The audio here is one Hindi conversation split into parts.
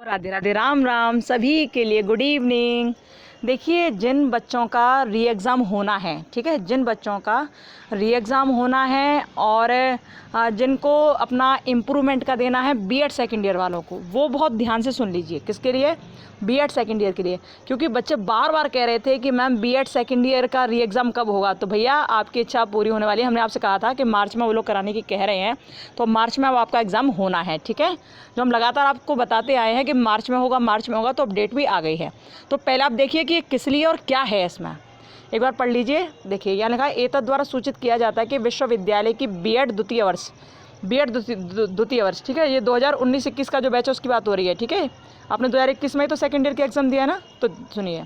राधे राधे, राम राम सभी के लिए गुड इवनिंग। देखिए, जिन बच्चों का री एग्ज़ाम होना है, ठीक है, जिन बच्चों का री एग्ज़ाम होना है और जिनको अपना इम्प्रूवमेंट का देना है बीएड सेकेंड ईयर वालों को, वो बहुत ध्यान से सुन लीजिए। किसके लिए? बीएड सेकेंड ईयर के लिए। क्योंकि बच्चे बार बार कह रहे थे कि मैम बीएड सेकेंड ईयर का री एग्ज़ाम कब होगा। तो भैया आपकी इच्छा पूरी होने वाली है। हमने आपसे कहा था कि मार्च में वो लोग कराने की कह रहे हैं, तो मार्च में अब आपका एग्ज़ाम होना है, ठीक है। जो हम लगातार आपको बताते आए हैं कि मार्च में होगा, मार्च में होगा, तो अपडेट भी आ गई है। तो पहले आप देखिए कि किस लिए और क्या है इसमें, एक बार पढ़ लीजिए। देखिए, यहाँ लिखा है, एतद द्वारा सूचित किया जाता है कि विश्वविद्यालय की बीएड द्वितीय वर्ष, ठीक है, ये 2019-21 का जो बैच है उसकी बात हो रही है, ठीक है। आपने 2021 में ही तो सेकेंड ईयर के एग्ज़ाम दिया है ना, तो सुनिए,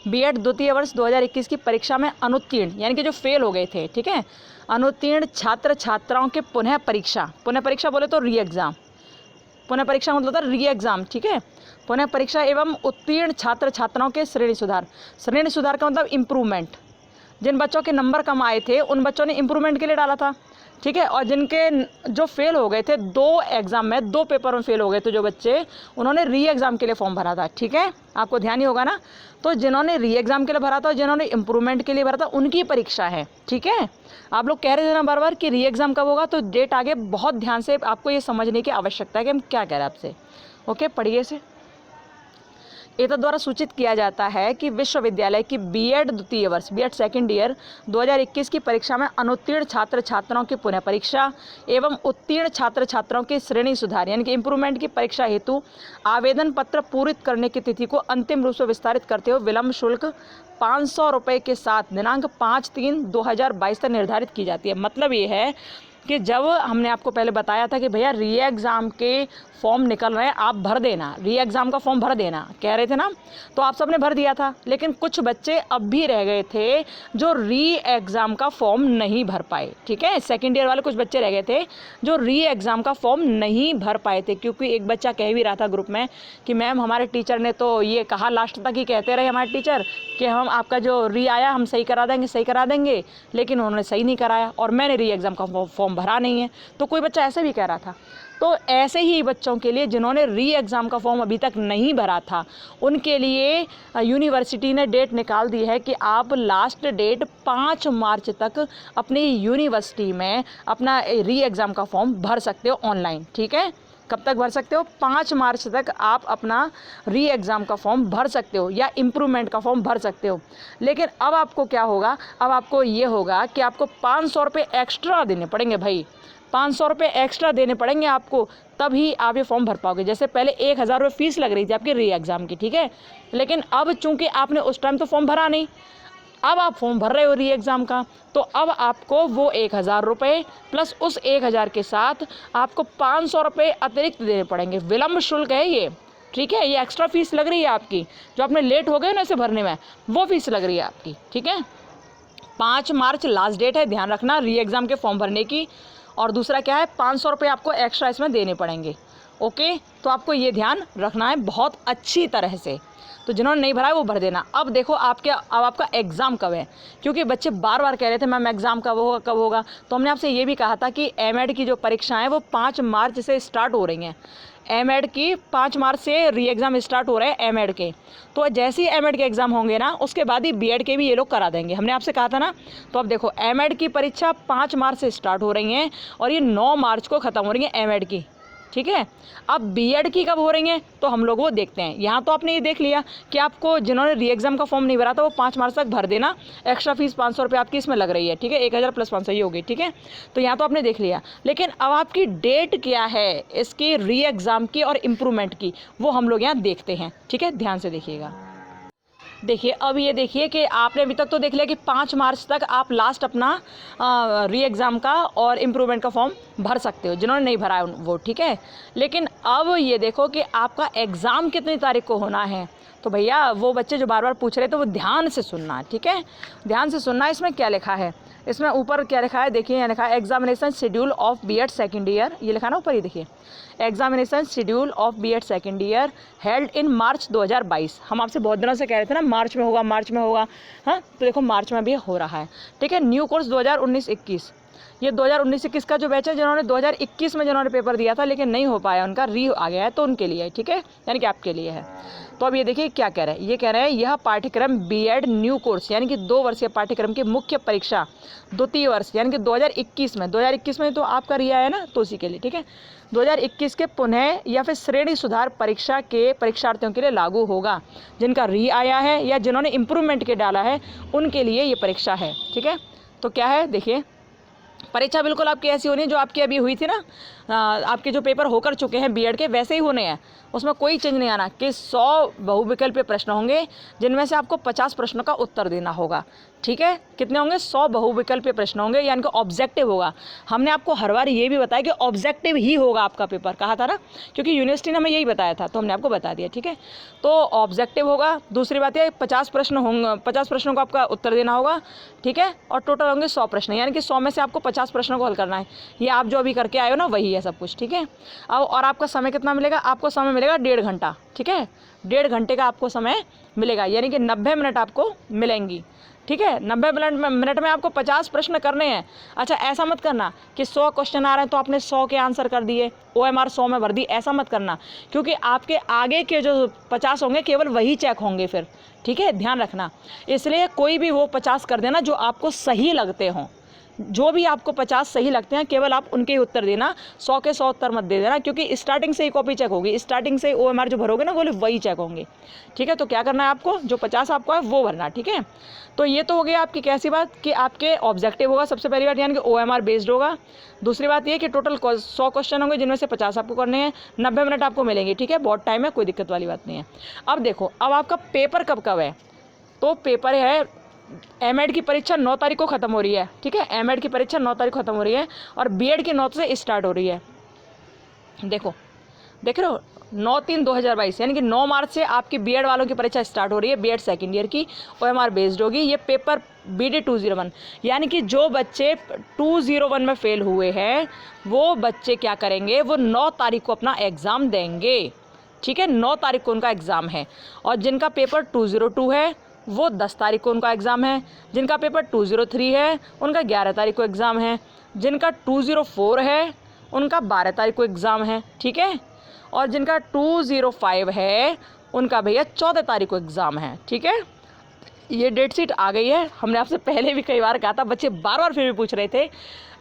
बीएड द्वितीय वर्ष 2021 की परीक्षा में अनुत्तीर्ण, यानी कि जो फेल हो गए थे, ठीक है, अनुत्तीर्ण छात्र छात्राओं के पुनः परीक्षा बोले तो री एग्ज़ाम, पुनः परीक्षा मतलब होता है री एग्ज़ाम, ठीक है। पुनः परीक्षा एवं उत्तीर्ण छात्र छात्राओं के श्रेणी सुधार का मतलब इम्प्रूवमेंट। जिन बच्चों के नंबर कम आए थे उन बच्चों ने इम्प्रूवमेंट के लिए डाला था, ठीक है। और जिनके जो फेल हो गए थे, 2 पेपर में फेल हो गए थे जो बच्चे, उन्होंने री एग्ज़ाम के लिए फॉर्म भरा था, ठीक है। आपको ध्यान ही होगा ना। तो जिन्होंने री एग्ज़ाम के लिए भरा था और जिन्होंने इम्प्रूवमेंट के लिए भरा था, उनकी परीक्षा है, ठीक है। आप लोग कह रहे थे ना बार बार कि री एग्ज़ाम कब होगा, तो डेट आगे बहुत ध्यान से आपको ये समझने की आवश्यकता है कि हम क्या कह रहे हैं आपसे। ओके, पढ़िए इसे। एतद द्वारा सूचित किया जाता है कि विश्वविद्यालय की बीएड द्वितीय वर्ष, बीएड सेकेंड ईयर 2021 की परीक्षा में अनुत्तीर्ण छात्र छात्राओं की पुनः परीक्षा एवं उत्तीर्ण छात्र छात्राओं की श्रेणी सुधार यानी कि इम्प्रूवमेंट की परीक्षा हेतु आवेदन पत्र पूरित करने की तिथि को अंतिम रूप से विस्तारित करते हुए विलम्ब शुल्क 500 रुपये के साथ दिनांक 5/3/2022 तक निर्धारित की जाती है। मतलब ये है कि जब हमने आपको पहले बताया था कि भैया री एग्ज़ाम के फॉर्म निकल रहे हैं, आप भर देना, री एग्ज़ाम का फॉर्म भर देना, कह रहे थे ना, तो आप सबने भर दिया था। लेकिन कुछ बच्चे अब भी रह गए थे जो री एग्ज़ाम का फॉर्म नहीं भर पाए, ठीक है। सेकेंड ईयर वाले कुछ बच्चे रह गए थे जो री एग्ज़ाम का फॉर्म नहीं भर पाए थे, क्योंकि एक बच्चा कह भी रहा था ग्रुप में कि मैम हमारे टीचर ने तो ये कहा, लास्ट तक ही कहते रहे हमारे टीचर कि हम आपका जो री आया हम सही करा देंगे, लेकिन उन्होंने सही नहीं कराया और मैंने री एग्ज़ाम का फॉर्म भरा नहीं है। तो कोई बच्चा ऐसे भी कह रहा था। तो ऐसे ही बच्चों के लिए जिन्होंने री एग्ज़ाम का फॉर्म अभी तक नहीं भरा था, उनके लिए यूनिवर्सिटी ने डेट निकाल दी है कि आप लास्ट डेट 5 मार्च तक अपनी यूनिवर्सिटी में अपना री एग्ज़ाम का फॉर्म भर सकते हो ऑनलाइन, ठीक है। कब तक भर सकते हो? 5 मार्च तक आप अपना री एग्ज़ाम का फॉर्म भर सकते हो या इम्प्रूवमेंट का फॉर्म भर सकते हो। लेकिन अब आपको क्या होगा, अब आपको ये होगा कि आपको 500 रुपये एक्स्ट्रा देने पड़ेंगे भाई, 500 रुपये एक्स्ट्रा देने पड़ेंगे आपको, तभी आप ये फॉर्म भर पाओगे। जैसे पहले 1000 रुपये फ़ीस लग रही थी आपकी री एग्ज़ाम की, ठीक है, लेकिन अब चूंकि आपने उस टाइम तो फॉर्म भरा नहीं, अब आप फॉर्म भर रहे हो री एग्ज़ाम का, तो अब आपको वो 1000 रुपये प्लस उस 1000 के साथ आपको 500 रुपये अतिरिक्त देने पड़ेंगे। विलम्ब शुल्क है ये, ठीक है, ये एक्स्ट्रा फीस लग रही है आपकी, जो आपने लेट हो गए ना इसे भरने में, वो फीस लग रही है आपकी, ठीक है। 5 मार्च लास्ट डेट है, ध्यान रखना, री एग्ज़ाम के फॉर्म भरने की। और दूसरा क्या है, 500 रुपये आपको एक्स्ट्रा इसमें देने पड़ेंगे। ओके, तो आपको ये ध्यान रखना है बहुत अच्छी तरह से। तो जिन्होंने नहीं भरा है वो भर देना। अब देखो अब आपका एग्ज़ाम कब है, क्योंकि बच्चे बार बार कह रहे थे मैम एग्ज़ाम कब होगा। तो हमने आपसे ये भी कहा था कि एमएड की जो परीक्षाएं हैं वो 5 मार्च से स्टार्ट हो रही हैं। एमएड की 5 मार्च से री एग्ज़ाम स्टार्ट हो रहे हैं एमएड के। तो जैसे ही एमएड के एग्ज़ाम होंगे ना, उसके बाद ही बीएड के भी ये लोग करा देंगे, हमने आपसे कहा था ना। तो अब देखो, एमएड की परीक्षा 5 मार्च से स्टार्ट हो रही हैं और ये 9 मार्च को ख़त्म हो रही है एमएड की, ठीक है। अब बीएड की कब हो रही हैं तो हम लोग वो देखते हैं। यहाँ तो आपने ये देख लिया कि आपको जिन्होंने री एग्ज़ाम का फॉर्म नहीं भरा था वो 5 मार्च तक भर देना, एक्स्ट्रा फीस 500 रुपये आपकी इसमें लग रही है, ठीक है, 1000 प्लस 500 ही होगी, ठीक है। तो यहाँ तो आपने देख लिया, लेकिन अब आपकी डेट क्या है इसकी री एग्ज़ाम की और इम्प्रूवमेंट की, वो हम लोग यहाँ देखते हैं, ठीक है, ध्यान से देखिएगा। देखिए, अब ये देखिए कि आपने अभी तक तो देख लिया कि 5 मार्च तक आप लास्ट अपना री एग्ज़ाम का और इम्प्रूवमेंट का फॉर्म भर सकते हो, जिन्होंने नहीं भरा है वो, ठीक है। लेकिन अब ये देखो कि आपका एग्ज़ाम कितनी तारीख को होना है। तो भैया वो बच्चे जो बार बार पूछ रहे थे वो ध्यान से सुनना, ठीक है, ध्यान से सुनना। इसमें क्या लिखा है, इसमें ऊपर क्या लिखा है, देखिए यहाँ लिखा है examination schedule of B Ed second year, ये लिखा ना ऊपर, ये देखिए, examination schedule of B Ed second year held in March 2022। हम आपसे बहुत दिनों से कह रहे थे ना मार्च में होगा, हाँ, तो देखो मार्च में भी हो रहा है, ठीक है। न्यू कोर्स 2019-21, ये 2019-21 का जो बैच है जिन्होंने 2021 में जिन्होंने पेपर दिया था लेकिन नहीं हो पाया, उनका री आ गया है, तो उनके लिए है, ठीक है, यानी कि आपके लिए है। तो अब ये देखिए क्या कह रहे हैं, ये कह रहे हैं यह पाठ्यक्रम बीएड न्यू कोर्स यानी कि 2 वर्षीय पाठ्यक्रम की मुख्य परीक्षा द्वितीय वर्ष यानी कि 2021 में तो आपका रिया है ना, तो उसी के लिए, ठीक है, 2021 के पुनः या फिर श्रेणी सुधार परीक्षा के परीक्षार्थियों के लिए लागू होगा। जिनका री आया है या जिन्होंने इम्प्रूवमेंट के डाला है उनके लिए ये परीक्षा है, ठीक है। तो क्या है देखिए, परीक्षा बिल्कुल आपकी ऐसी होनी है जो आपकी अभी हुई थी ना, आपके जो पेपर होकर चुके हैं बीएड के वैसे ही होने हैं, उसमें कोई चेंज नहीं आना कि 100 बहुविकल्पीय प्रश्न होंगे जिनमें से आपको 50 प्रश्नों का उत्तर देना होगा, ठीक है। कितने होंगे, 100 बहुविकल्पीय प्रश्न होंगे, यानी कि ऑब्जेक्टिव होगा। हमने आपको हर बार ये भी बताया कि ऑब्जेक्टिव ही होगा आपका पेपर, कहा था ना, क्योंकि यूनिवर्सिटी ने हमें यही बताया था, तो हमने आपको बता दिया, ठीक है। तो ऑब्जेक्टिव होगा। दूसरी बात है 50 प्रश्न होंगे, 50 प्रश्नों को आपका उत्तर देना होगा, ठीक है, और टोटल होंगे 100 प्रश्न, यानी कि 100 में से आपको 50 प्रश्नों को हल करना है। ये आप जो अभी करके आए हो ना वही है सब कुछ, ठीक है। अब और आपका समय कितना मिलेगा, आपको समय मिलेगा 1.5 घंटा, ठीक है, 1.5 घंटे का आपको समय मिलेगा, यानी कि 90 मिनट आपको मिलेंगी, ठीक है। 90 मिनट में आपको 50 प्रश्न करने हैं। अच्छा, ऐसा मत करना कि 100 क्वेश्चन आ रहे हैं तो आपने 100 के आंसर कर दिए, OMR 100 में भर दी, ऐसा मत करना, क्योंकि आपके आगे के जो 50 होंगे केवल वही चेक होंगे फिर, ठीक है, ध्यान रखना। इसलिए कोई भी वो 50 कर देना जो आपको सही लगते हों, जो भी आपको 50 सही लगते हैं केवल आप उनके ही उत्तर देना, 100 के 100 उत्तर मत दे देना, क्योंकि स्टार्टिंग से ही कॉपी चेक होगी, स्टार्टिंग से ही OMR जो भरोगे ना वो वही चेक होंगे, ठीक है। तो क्या करना है आपको, जो 50 आपको है वो भरना, ठीक है। तो ये तो हो गया आपकी कैसी बात कि आपके ऑब्जेक्टिव होगा सबसे पहली बात, यानी कि OMR बेस्ड होगा। दूसरी बात ये कि टोटल 100 क्वेश्चन होंगे जिनमें से 50 आपको करने हैं, 90 मिनट आपको मिलेंगे, ठीक है, बहुत टाइम है, कोई दिक्कत वाली बात नहीं है। अब देखो, अब आपका पेपर कब कब है, तो पेपर है एमएड की परीक्षा 9 तारीख को ख़त्म हो रही है, ठीक है, एमएड की परीक्षा 9 तारीख को ख़त्म हो रही है और बीएड की 9 से स्टार्ट हो रही है। देखो देख रहे हो, 9/3/2022 यानी कि 9 मार्च से आपकी बीएड वालों की परीक्षा स्टार्ट हो रही है, बीएड सेकेंड ईयर की, OMR बेस्ड होगी। ये पेपर BD 201 यानी कि जो बच्चे 201 में फेल हुए हैं वो बच्चे क्या करेंगे, वो 9 तारीख को अपना एग्ज़ाम देंगे, ठीक है, 9 तारीख को उनका एग्ज़ाम है। और जिनका पेपर 202 है वो 10 तारीख को उनका एग्ज़ाम है, जिनका पेपर 203 है उनका 11 तारीख को एग्ज़ाम है, जिनका 204 है उनका 12 तारीख को एग्ज़ाम है, ठीक है, और जिनका 205 है उनका भैया 14 तारीख को एग्ज़ाम है, ठीक है। ये डेट शीट आ गई है, हमने आपसे पहले भी कई बार कहा था, बच्चे बार बार फिर भी पूछ रहे थे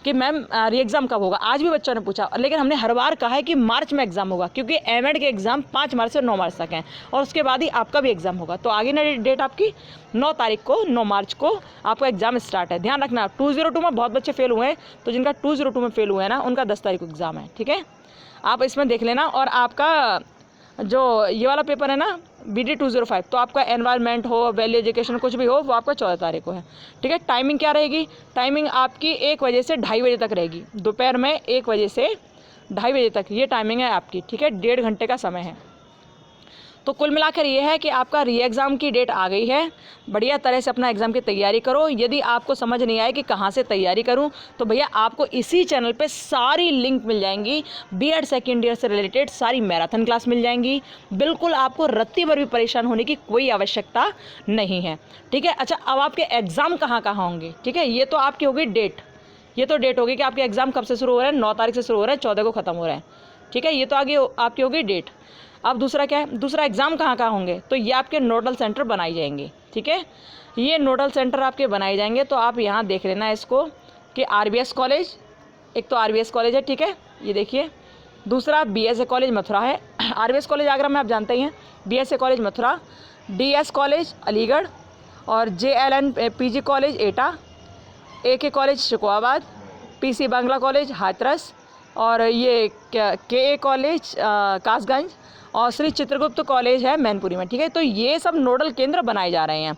कि मैम री एग्ज़ाम कब होगा, आज भी बच्चों ने पूछा, लेकिन हमने हर बार कहा है कि मार्च में एग्ज़ाम होगा, क्योंकि एमएड के एग्ज़ाम 5 मार्च से 9 मार्च तक हैं और उसके बाद ही आपका भी एग्ज़ाम होगा। तो आगे ना डेट आपकी 9 तारीख को, 9 मार्च को आपका एग्ज़ाम स्टार्ट है। ध्यान रखना, 202 में बहुत बच्चे फेल हुए हैं, तो जिनका 202 में फेल हुए हैं ना उनका 10 तारीख को एग्ज़ाम है, ठीक है, आप इसमें देख लेना। और आपका जो ये वाला पेपर है ना BD 205, तो आपका एनवायरनमेंट हो, वैल्यू एजुकेशन कुछ भी हो, वो आपका 14 तारीख को है, ठीक है। टाइमिंग क्या रहेगी, टाइमिंग आपकी 1 बजे से 2:30 बजे तक रहेगी, दोपहर में 1 बजे से 2:30 बजे तक ये टाइमिंग है आपकी, ठीक है, 1.5 घंटे का समय है। तो कुल मिलाकर ये है कि आपका री एग्ज़ाम की डेट आ गई है, बढ़िया तरह से अपना एग्ज़ाम की तैयारी करो। यदि आपको समझ नहीं आए कि कहाँ से तैयारी करूँ, तो भैया आपको इसी चैनल पे सारी लिंक मिल जाएंगी, बीएड सेकेंड ईयर से रिलेटेड सारी मैराथन क्लास मिल जाएंगी, बिल्कुल आपको रत्ती भर भी परेशान होने की कोई आवश्यकता नहीं है, ठीक है। अच्छा, अब आपके एग्ज़ाम कहाँ कहाँ होंगे, ठीक है, ये तो आपकी होगी डेट, ये तो डेट होगी कि आपके एग्ज़ाम कब से शुरू हो रहे हैं, 9 तारीख से शुरू हो रहे हैं, 14 को ख़त्म हो रहे हैं, ठीक है, ये तो आगे आपकी होगी डेट। अब दूसरा क्या है, दूसरा एग्ज़ाम कहाँ कहाँ होंगे, तो ये आपके नोडल सेंटर बनाए जाएंगे, ठीक है, ये नोडल सेंटर आपके बनाए जाएंगे। तो आप यहाँ देख लेना इसको कि RBS कॉलेज, एक तो RBS कॉलेज है, ठीक है, ये देखिए, दूसरा BSA कॉलेज मथुरा है, RBS कॉलेज आगरा में आप जानते ही हैं, BSA college Mathura, DS college Aligarh, और JLN PG कॉलेज एटा, AK college Shikohabad, PC Bangla college Hathras, और ये KA कॉलेज कासगंज, और श्री चित्रगुप्त कॉलेज है मैनपुरी में, ठीक है। तो ये सब नोडल केंद्र बनाए जा रहे हैं,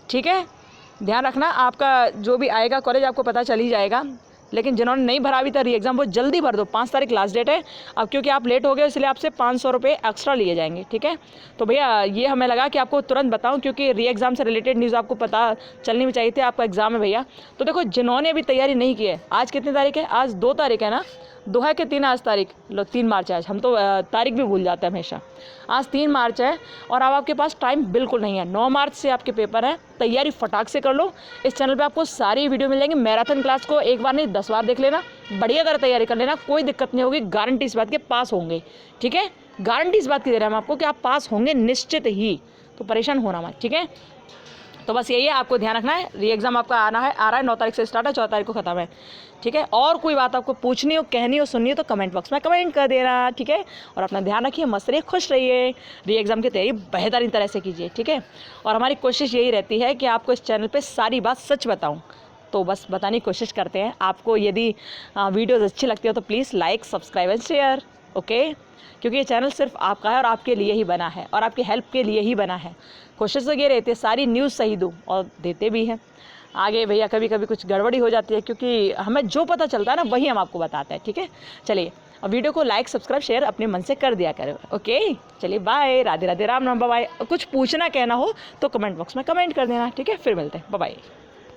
ठीक है, ध्यान रखना। आपका जो भी आएगा कॉलेज आपको पता चल ही जाएगा, लेकिन जिन्होंने नहीं भरा अभी तक री एग्ज़ाम वो जल्दी भर दो, 5 तारीख लास्ट डेट है। अब क्योंकि आप लेट हो गए इसलिए आपसे 500 रुपये एक्स्ट्रा लिए जाएंगे, ठीक है। तो भैया ये हमें लगा कि आपको तुरंत बताऊं, क्योंकि री एग्ज़ाम से रिलेटेड न्यूज़ आपको पता चलनी भी चाहिए थी, आपका एग्ज़ाम है भैया। तो देखो, जिन्होंने अभी तैयारी नहीं की है, आज कितनी तारीख है, आज 2 तारीख है ना, 2 है कि 3 आज तारीख, लो 3 मार्च है आज, हम तो तारीख भी भूल जाते हैं हमेशा। आज 3 मार्च है और अब आपके पास टाइम बिल्कुल नहीं है। 9 मार्च से आपके पेपर है, तैयारी फटाक से कर लो। इस चैनल पे आपको सारी वीडियो मिल जाएंगी। मैराथन क्लास को एक बार नहीं 10 बार देख लेना, बढ़िया तरह तैयारी कर लेना, कोई दिक्कत नहीं होगी। गारंटी इस बात के पास होंगे, ठीक है, गारंटी इस बात की दे रहे हैं हम आपको कि आप पास होंगे निश्चित ही, तो परेशान होना मत, ठीक है। तो बस यही है, आपको ध्यान रखना है। री एग्ज़ाम आपका आ रहा है 9 तारीख से स्टार्ट है, 14 तारीख को ख़त्म है, ठीक है। और कोई बात आपको पूछनी हो, कहनी हो, सुननी हो तो कमेंट बॉक्स में कमेंट कर देना, ठीक है। और अपना ध्यान रखिए, मस्त रहिए, खुश रहिए, री एग्ज़ाम की तैयारी बेहतरीन तरह से कीजिए, ठीक है। और हमारी कोशिश यही रहती है कि आपको इस चैनल पर सारी बात सच बताऊँ, तो बस बताने की कोशिश करते हैं। आपको यदि वीडियोज़ अच्छी लगती हो तो please like, subscribe and share, okay. क्योंकि ये चैनल सिर्फ आपका है और आपके लिए ही बना है और आपकी हेल्प के लिए ही बना है। कोशिश तो ये रहती है सारी न्यूज़ सही दूँ, और देते भी हैं। आगे भैया कभी कभी कुछ गड़बड़ी हो जाती है, क्योंकि हमें जो पता चलता है ना वही हम आपको बताते हैं, ठीक है। चलिए, और वीडियो को लाइक, सब्सक्राइब, शेयर अपने मन से कर दिया करें, ओके। चलिए बाय, राधे राधे, राम राम, बाय। कुछ पूछना कहना हो तो कमेंट बॉक्स में कमेंट कर देना, ठीक है। फिर मिलते हैं, बाय।